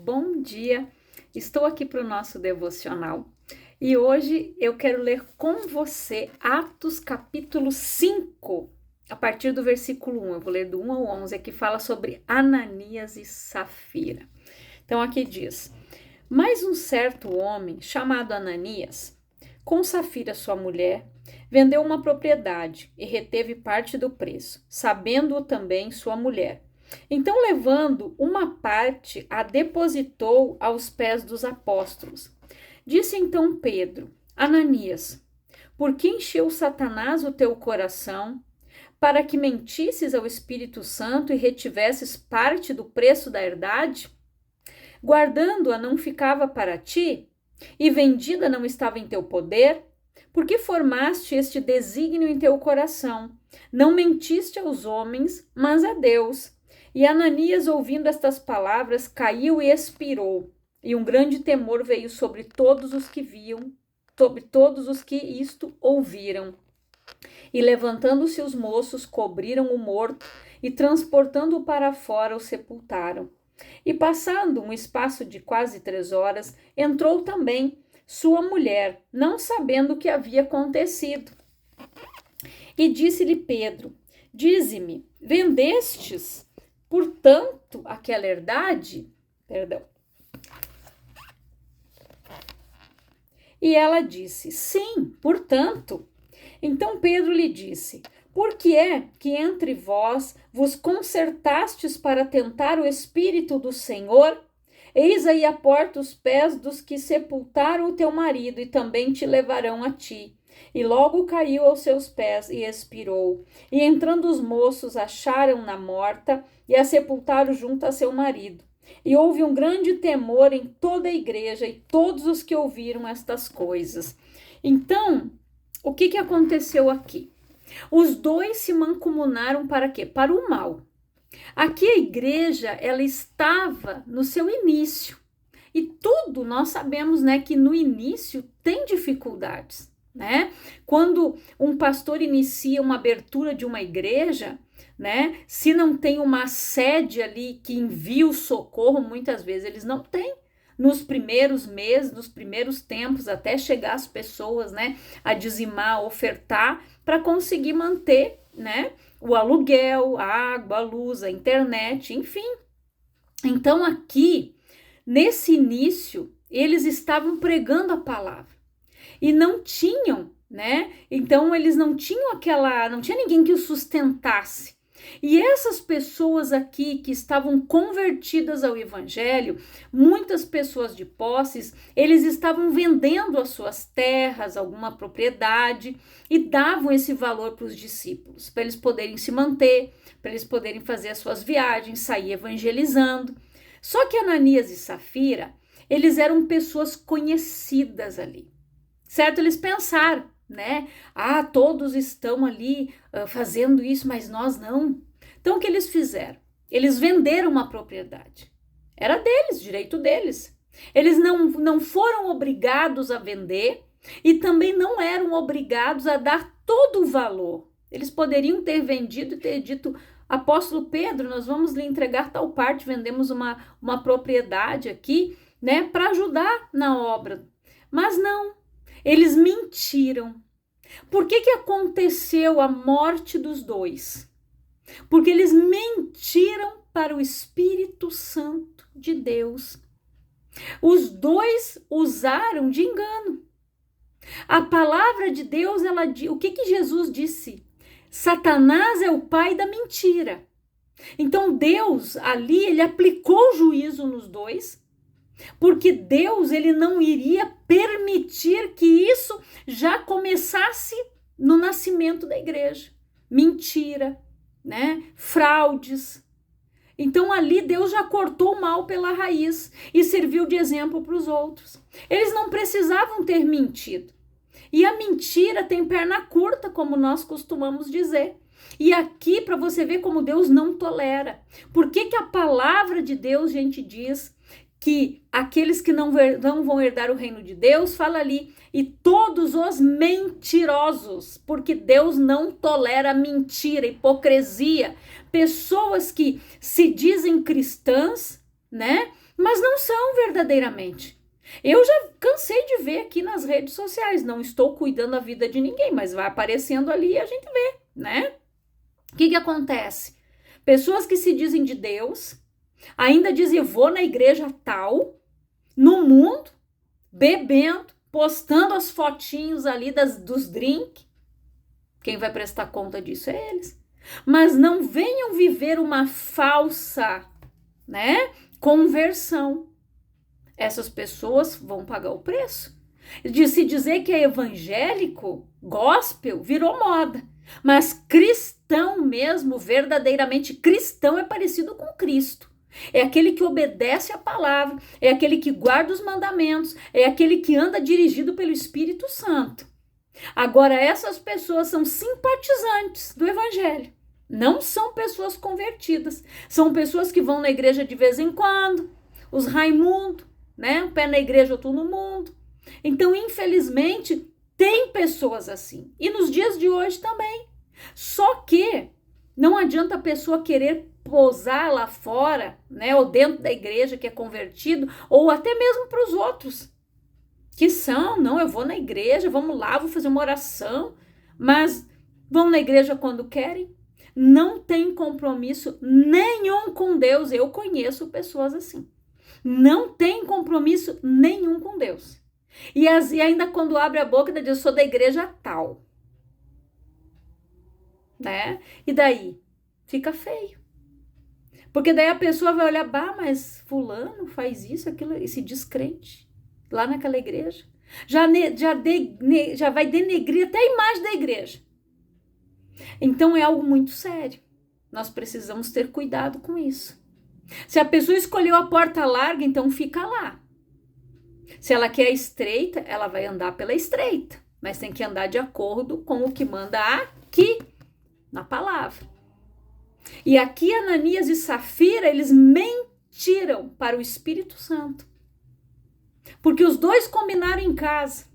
bom dia. Estou aqui para o nosso devocional e hoje eu quero ler com você Atos capítulo 5, a partir do versículo 1. Eu vou ler do 1 ao 11, que fala sobre Ananias e Safira. Então aqui diz: Mas um certo homem chamado Ananias, com Safira sua mulher, vendeu uma propriedade e reteve parte do preço, sabendo-o também sua mulher. Então, levando uma parte, a depositou aos pés dos apóstolos. Disse então Pedro: Ananias, por que encheu Satanás o teu coração, para que mentisses ao Espírito Santo e retivesses parte do preço da herdade? Guardando-a não ficava para ti, e vendida não estava em teu poder? Por que formaste este desígnio em teu coração? Não mentiste aos homens, mas a Deus. E Ananias, ouvindo estas palavras, caiu e expirou. E um grande temor veio sobre todos os que viam, sobre todos os que isto ouviram. E levantando-se os moços, cobriram o morto e, transportando-o para fora, o sepultaram. E passando um espaço de quase 3 horas, entrou também sua mulher, não sabendo o que havia acontecido. E disse-lhe Pedro: Dize-me, vendestes, portanto, aquela herdade? E ela disse: Sim, portanto. Então Pedro lhe disse: Por que é que entre vós vos concertastes para tentar o Espírito do Senhor? Eis aí a porta os pés dos que sepultaram o teu marido, e também te levarão a ti. E logo caiu aos seus pés e expirou. E entrando os moços, acharam-na morta e a sepultaram junto a seu marido. E houve um grande temor em toda a igreja e todos os que ouviram estas coisas. Então, o que aconteceu aqui? Os dois se mancomunaram para quê? Para o mal. Aqui a igreja, ela estava no seu início. E tudo nós sabemos, né, que no início tem dificuldades, né? Quando um pastor inicia uma abertura de uma igreja, né, se não tem uma sede ali que envia o socorro, muitas vezes eles não têm. Nos primeiros meses, nos primeiros tempos, até chegar as pessoas, né, a dizimar, a ofertar, para conseguir manter, né, o aluguel, a água, a luz, a internet, enfim. Então aqui, nesse início, eles estavam pregando a palavra e não tinham, né? Então eles não tinham não tinha ninguém que os sustentasse. E essas pessoas aqui que estavam convertidas ao evangelho, muitas pessoas de posses, eles estavam vendendo as suas terras, alguma propriedade, e davam esse valor para os discípulos, para eles poderem se manter, para eles poderem fazer as suas viagens, sair evangelizando. Só que Ananias e Safira, eles eram pessoas conhecidas ali, certo? Eles pensaram, né? Ah, todos estão ali fazendo isso, mas nós não. Então, o que eles fizeram? Eles venderam uma propriedade. Era deles, direito deles. Eles não foram obrigados a vender e também não eram obrigados a dar todo o valor. Eles poderiam ter vendido e ter dito: Apóstolo Pedro, nós vamos lhe entregar tal parte, vendemos uma propriedade aqui, né, para ajudar na obra. Mas não. Eles mentiram. Por que aconteceu a morte dos dois? Porque eles mentiram para o Espírito Santo de Deus. Os dois usaram de engano. A palavra de Deus, o que Jesus disse? Satanás é o pai da mentira. Então Deus ali, ele aplicou juízo nos dois, porque Deus, ele não iria permitir que isso já começasse no nascimento da igreja. Mentira, né? Fraudes. Então ali Deus já cortou o mal pela raiz e serviu de exemplo para os outros. Eles não precisavam ter mentido. E a mentira tem perna curta, como nós costumamos dizer. E aqui, para você ver como Deus não tolera. Por que a palavra de Deus, gente, diz que aqueles que não vão herdar o reino de Deus, fala ali, e todos os mentirosos, porque Deus não tolera mentira, hipocrisia, pessoas que se dizem cristãs, né? mas não são verdadeiramente. Eu já cansei de ver aqui nas redes sociais, não estou cuidando da vida de ninguém, mas vai aparecendo ali e a gente vê, né? O que acontece? Pessoas que se dizem de Deus, ainda dizem, eu vou na igreja tal, no mundo, bebendo, postando as fotinhos ali dos drinks. Quem vai prestar conta disso é eles. Mas não venham viver uma falsa, né, conversão. Essas pessoas vão pagar o preço. De se dizer que é evangélico, gospel, virou moda. Mas cristão mesmo, verdadeiramente cristão, é parecido com Cristo. É aquele que obedece a palavra, é aquele que guarda os mandamentos, é aquele que anda dirigido pelo Espírito Santo. Agora, essas pessoas são simpatizantes do evangelho. Não são pessoas convertidas. São pessoas que vão na igreja de vez em quando, os Raimundo, né? Um pé na igreja, outro no mundo. Então, infelizmente, tem pessoas assim. E nos dias de hoje também. Só que não adianta a pessoa querer posar lá fora, né? Ou dentro da igreja que é convertido, ou até mesmo para os outros. Que são, não, eu vou na igreja, vamos lá, vou fazer uma oração. Mas vão na igreja quando querem. Não tem compromisso nenhum com Deus. Eu conheço pessoas assim. Não tem compromisso nenhum com Deus. E ainda quando abre a boca, diz, eu sou da igreja tal. Né? E daí? Fica feio. Porque daí a pessoa vai olhar, bah, mas fulano faz isso, aquilo, esse descrente, lá naquela igreja. Já vai denegrir até a imagem da igreja. Então é algo muito sério. Nós precisamos ter cuidado com isso. Se a pessoa escolheu a porta larga, então fica lá. Se ela quer a estreita, ela vai andar pela estreita. Mas tem que andar de acordo com o que manda aqui, na palavra. E aqui Ananias e Safira, eles mentiram para o Espírito Santo. Porque os dois combinaram em casa.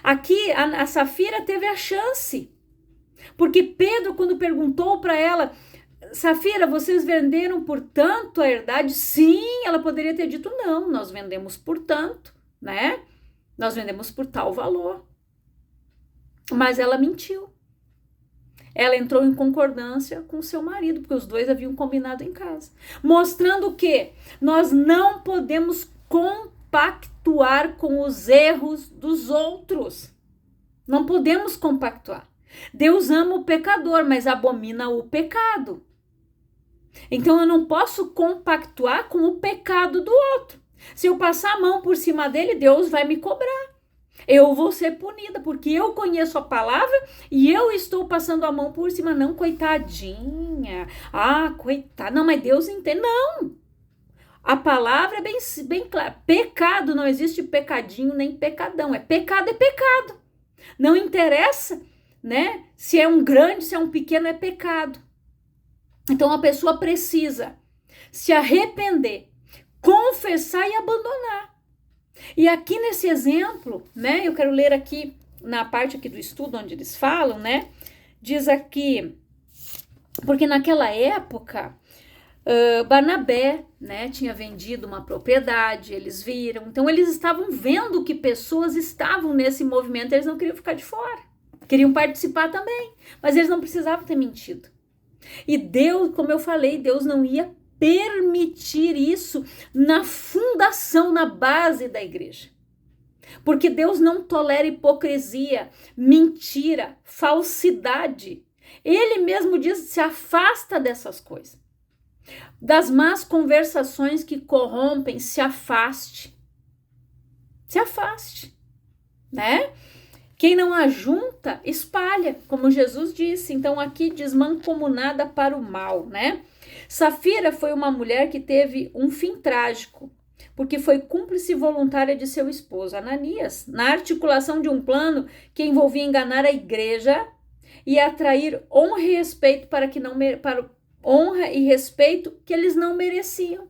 Aqui a Safira teve a chance. Porque Pedro, quando perguntou para ela, Safira, vocês venderam por tanto a herdade? Sim, ela poderia ter dito não, nós vendemos por tanto, né? Nós vendemos por tal valor. Mas ela mentiu. Ela entrou em concordância com seu marido, porque os dois haviam combinado em casa. Mostrando que nós não podemos compactuar com os erros dos outros. Não podemos compactuar. Deus ama o pecador, mas abomina o pecado. Então eu não posso compactuar com o pecado do outro. Se eu passar a mão por cima dele, Deus vai me cobrar. Eu vou ser punida, porque eu conheço a palavra e eu estou passando a mão por cima. Não, coitadinha. Ah, coitada. Não, mas Deus entende. Não. A palavra é bem clara. Pecado, não existe pecadinho nem pecadão. É pecado. Não interessa, né? Se é um grande, se é um pequeno, é pecado. Então a pessoa precisa se arrepender, confessar e abandonar. E aqui nesse exemplo, né, eu quero ler aqui na parte aqui do estudo onde eles falam, né, diz aqui, porque naquela época, Barnabé, né, tinha vendido uma propriedade, eles viram, então eles estavam vendo que pessoas estavam nesse movimento, eles não queriam ficar de fora, queriam participar também, mas eles não precisavam ter mentido. E Deus, como eu falei, Deus não ia permitir isso na fundação, na base da igreja. Porque Deus não tolera hipocrisia, mentira, falsidade. Ele mesmo diz, se afasta dessas coisas. Das más conversações que corrompem, se afaste. Se afaste, né? Quem não ajunta, espalha, como Jesus disse. Então aqui diz mancomunada para o mal, né? Safira foi uma mulher que teve um fim trágico, porque foi cúmplice voluntária de seu esposo, Ananias, na articulação de um plano que envolvia enganar a igreja e atrair honra e respeito para honra e respeito que eles não mereciam.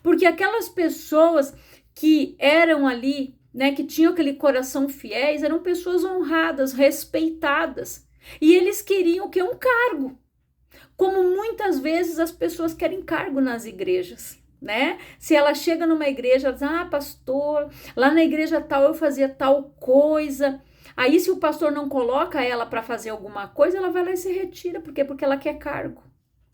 Porque aquelas pessoas que eram ali, né, que tinham aquele coração fiéis, eram pessoas honradas, respeitadas. E eles queriam o quê? Um cargo. Como muitas vezes as pessoas querem cargo nas igrejas, né? Se ela chega numa igreja, ela diz, pastor, lá na igreja tal eu fazia tal coisa. Aí se o pastor não coloca ela para fazer alguma coisa, ela vai lá e se retira. Por quê? Porque ela quer cargo.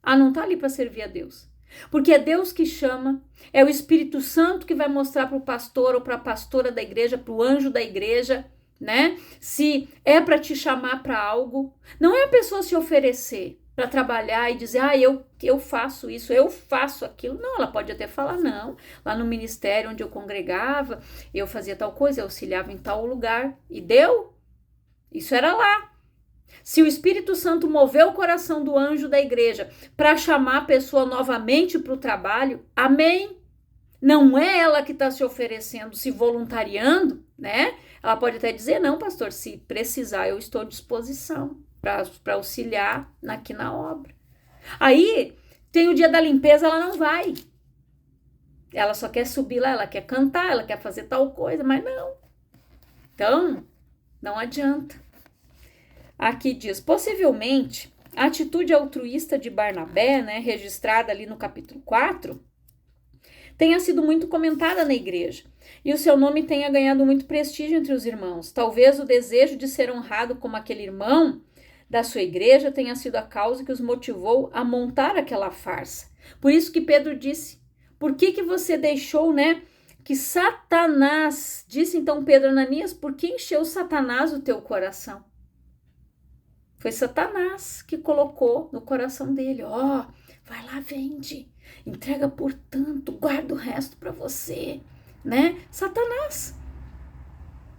Não tá ali para servir a Deus. Porque é Deus que chama, é o Espírito Santo que vai mostrar para o pastor ou para a pastora da igreja, para o anjo da igreja, né? Se é para te chamar para algo. Não é a pessoa se oferecer para trabalhar e dizer, eu faço isso, eu faço aquilo. Não, ela pode até falar, não. Lá no ministério onde eu congregava, eu fazia tal coisa, eu auxiliava em tal lugar. E deu? Isso era lá. Se o Espírito Santo moveu o coração do anjo da igreja para chamar a pessoa novamente para o trabalho, amém. Não é ela que está se oferecendo, se voluntariando, né? Ela pode até dizer, não, pastor, se precisar, eu estou à disposição para auxiliar aqui na obra. Aí, tem o dia da limpeza, ela não vai. Ela só quer subir lá, ela quer cantar, ela quer fazer tal coisa, mas não. Então, não adianta. Aqui diz, possivelmente, a atitude altruísta de Barnabé, né, registrada ali no capítulo 4, tenha sido muito comentada na igreja e o seu nome tenha ganhado muito prestígio entre os irmãos. Talvez o desejo de ser honrado como aquele irmão da sua igreja tenha sido a causa que os motivou a montar aquela farsa. Por isso que Pedro disse, por que você deixou, né, que Satanás, disse então Pedro a Ananias, por que encheu Satanás o teu coração? Foi Satanás que colocou no coração dele, vai lá, vende, entrega por tanto, guarda o resto para você, né? Satanás,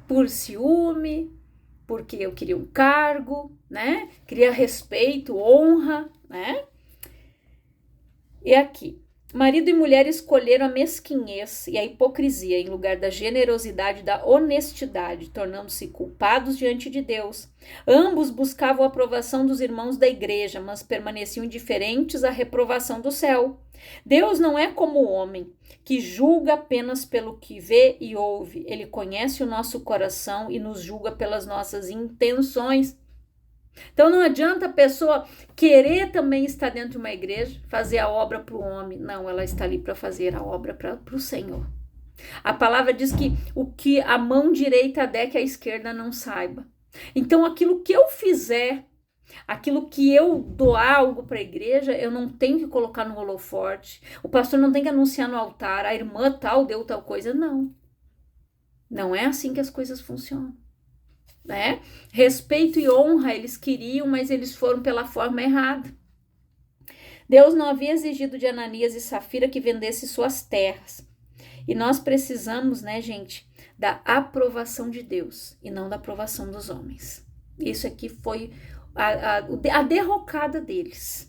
por ciúme, porque eu queria um cargo, né? Queria respeito, honra, né? E aqui, marido e mulher escolheram a mesquinhez e a hipocrisia em lugar da generosidade e da honestidade, tornando-se culpados diante de Deus. Ambos buscavam a aprovação dos irmãos da igreja, mas permaneciam indiferentes à reprovação do céu. Deus não é como o homem, que julga apenas pelo que vê e ouve. Ele conhece o nosso coração e nos julga pelas nossas intenções. Então não adianta a pessoa querer também estar dentro de uma igreja, fazer a obra para o homem. Não, ela está ali para fazer a obra para o Senhor. A palavra diz que o que a mão direita der que a esquerda não saiba. Então aquilo que eu fizer, aquilo que eu doar algo para a igreja, eu não tenho que colocar no holoforte. O pastor não tem que anunciar no altar, a irmã tal deu tal coisa. Não. Não é assim que as coisas funcionam. Né? Respeito e honra eles queriam, mas eles foram pela forma errada. Deus não havia exigido de Ananias e Safira que vendesse suas terras. E nós precisamos, né, gente, da aprovação de Deus e não da aprovação dos homens. Isso aqui foi a derrocada deles.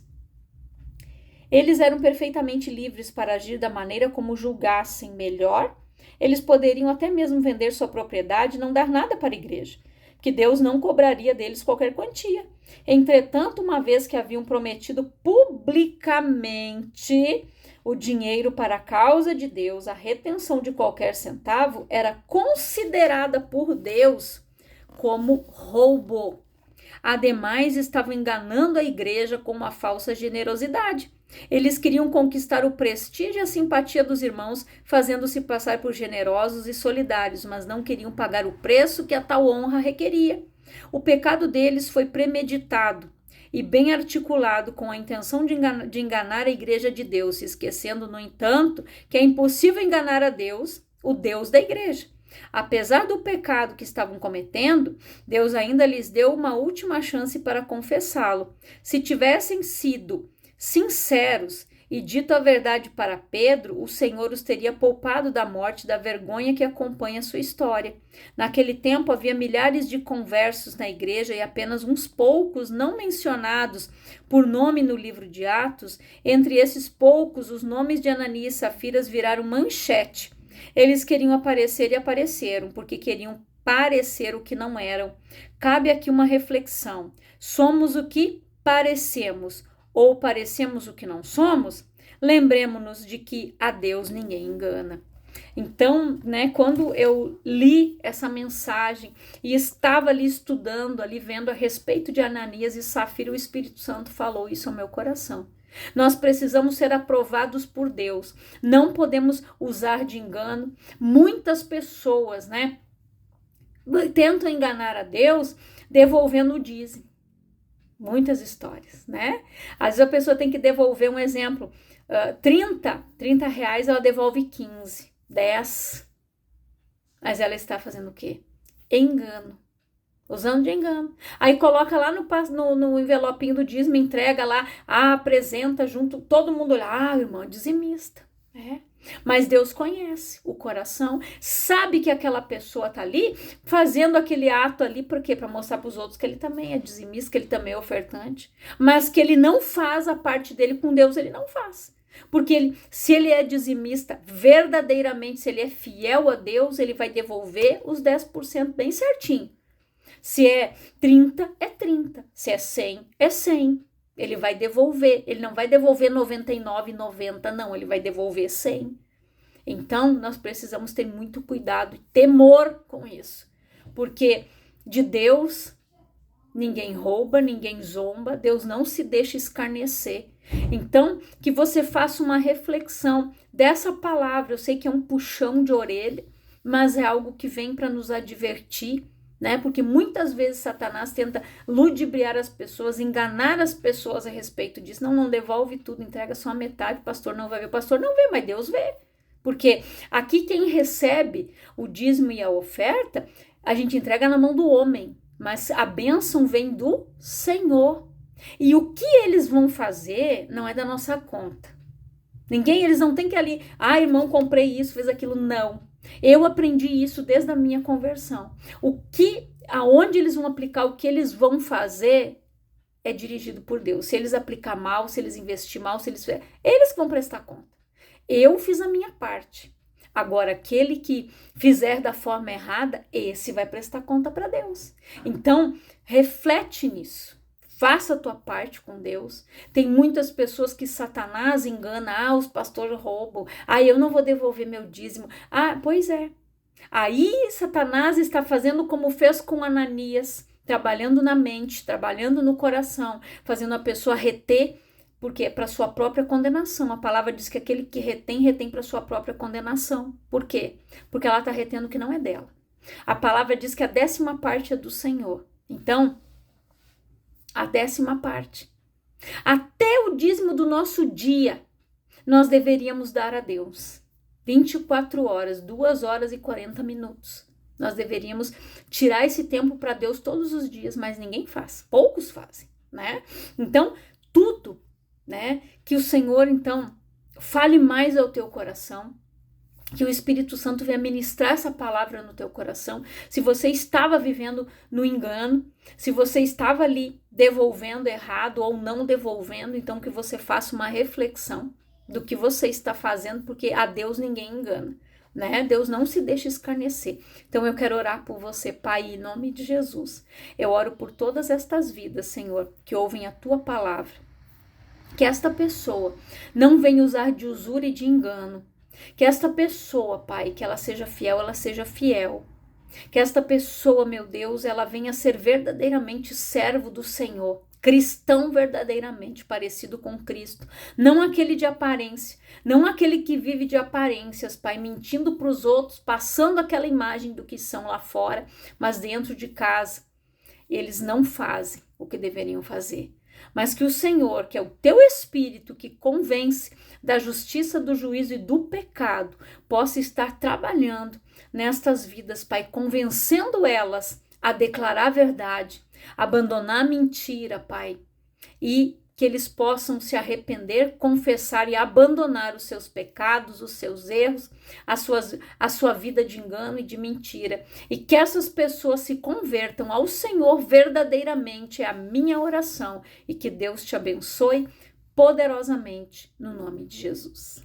Eles eram perfeitamente livres para agir da maneira como julgassem melhor. Eles poderiam até mesmo vender sua propriedade e não dar nada para a igreja, que Deus não cobraria deles qualquer quantia. Entretanto, uma vez que haviam prometido publicamente o dinheiro para a causa de Deus, a retenção de qualquer centavo era considerada por Deus como roubo. Ademais, estavam enganando a igreja com uma falsa generosidade. Eles queriam conquistar o prestígio e a simpatia dos irmãos, fazendo-se passar por generosos e solidários, mas não queriam pagar o preço que a tal honra requeria. O pecado deles foi premeditado e bem articulado com a intenção de enganar a igreja de Deus, se esquecendo, no entanto, que é impossível enganar a Deus, o Deus da igreja. Apesar do pecado que estavam cometendo, Deus ainda lhes deu uma última chance para confessá-lo. Se tivessem sido sinceros e dito a verdade para Pedro, o Senhor os teria poupado da morte e da vergonha que acompanha sua história. Naquele tempo havia milhares de conversos na igreja e apenas uns poucos não mencionados por nome no livro de Atos. Entre esses poucos, os nomes de Ananias e Safiras viraram manchete. Eles queriam aparecer e apareceram, porque queriam parecer o que não eram. Cabe aqui uma reflexão. Somos o que parecemos, ou parecemos o que não somos? Lembremos-nos de que a Deus ninguém engana. Então, né, quando eu li essa mensagem e estava ali estudando, ali vendo a respeito de Ananias e Safira, o Espírito Santo falou isso ao meu coração. Nós precisamos ser aprovados por Deus. Não podemos usar de engano. Muitas pessoas, né, tentam enganar a Deus devolvendo o dízimo. Muitas histórias, né? Às vezes a pessoa tem que devolver, um exemplo, 30 reais, ela devolve 15, 10. Mas ela está fazendo o quê? Engano. Usando de engano. Aí coloca lá no envelopinho do dízimo, entrega lá, apresenta junto, todo mundo olha, irmão, dizimista. Mas Deus conhece o coração, sabe que aquela pessoa tá ali fazendo aquele ato ali, por quê? Para mostrar para os outros que ele também é dizimista, que ele também é ofertante, mas que ele não faz a parte dele com Deus, ele não faz. Porque se ele é dizimista verdadeiramente, se ele é fiel a Deus, ele vai devolver os 10% bem certinho. Se é 30, é 30. Se é 100, é 100. Ele vai devolver. Ele não vai devolver 99,90, não. Ele vai devolver 100. Então, nós precisamos ter muito cuidado e temor com isso. Porque de Deus, ninguém rouba, ninguém zomba. Deus não se deixa escarnecer. Então, que você faça uma reflexão dessa palavra. Eu sei que é um puxão de orelha, mas é algo que vem para nos advertir, né? Porque muitas vezes Satanás tenta ludibriar as pessoas, enganar as pessoas a respeito disso. Não devolve tudo, entrega só a metade, o pastor não vai ver. O pastor não vê, mas Deus vê. Porque aqui quem recebe o dízimo e a oferta, a gente entrega na mão do homem, mas a bênção vem do Senhor. E o que eles vão fazer não é da nossa conta. Eles não têm que ali, irmão, comprei isso, fez aquilo, não. Eu aprendi isso desde a minha conversão. Aonde eles vão aplicar, o que eles vão fazer é dirigido por Deus. Se eles aplicar mal, se eles investir mal, eles vão prestar conta. Eu fiz a minha parte. Agora, aquele que fizer da forma errada, esse vai prestar conta para Deus. Então, reflete nisso. Faça a tua parte com Deus. Tem muitas pessoas que Satanás engana. Os pastores roubam. Eu não vou devolver meu dízimo. Pois é. Aí Satanás está fazendo como fez com Ananias, trabalhando na mente, trabalhando no coração, fazendo a pessoa reter, porque para sua própria condenação. A palavra diz que aquele que retém para sua própria condenação. Por quê? Porque ela está retendo o que não é dela. A palavra diz que a 10ª parte é do Senhor. Então, a 10ª parte. Até o dízimo do nosso dia, nós deveríamos dar a Deus. 24 horas, 2 horas e 40 minutos. Nós deveríamos tirar esse tempo para Deus todos os dias, mas ninguém faz. Poucos fazem, né? Então, tudo, né? Que o Senhor, então, fale mais ao teu coração. Que o Espírito Santo venha ministrar essa palavra no teu coração. Se você estava vivendo no engano, se você estava ali devolvendo errado ou não devolvendo, então que você faça uma reflexão do que você está fazendo, porque a Deus ninguém engana, né? Deus não se deixa escarnecer. Então eu quero orar por você, Pai, em nome de Jesus. Eu oro por todas estas vidas, Senhor, que ouvem a tua palavra. Que esta pessoa não venha usar de usura e de engano. Que esta pessoa, Pai, que ela seja fiel, ela seja fiel. Que esta pessoa, meu Deus, ela venha ser verdadeiramente servo do Senhor. Cristão verdadeiramente parecido com Cristo. Não aquele de aparência. Não aquele que vive de aparências, Pai, mentindo para os outros, passando aquela imagem do que são lá fora, mas dentro de casa eles não fazem o que deveriam fazer. Mas que o Senhor, que é o teu Espírito que convence da justiça, do juízo e do pecado, possa estar trabalhando nestas vidas, Pai, convencendo elas a declarar a verdade, abandonar a mentira, Pai, e que eles possam se arrepender, confessar e abandonar os seus pecados, os seus erros, a sua vida de engano e de mentira. E que essas pessoas se convertam ao Senhor verdadeiramente, é a minha oração. E que Deus te abençoe poderosamente, no nome de Jesus.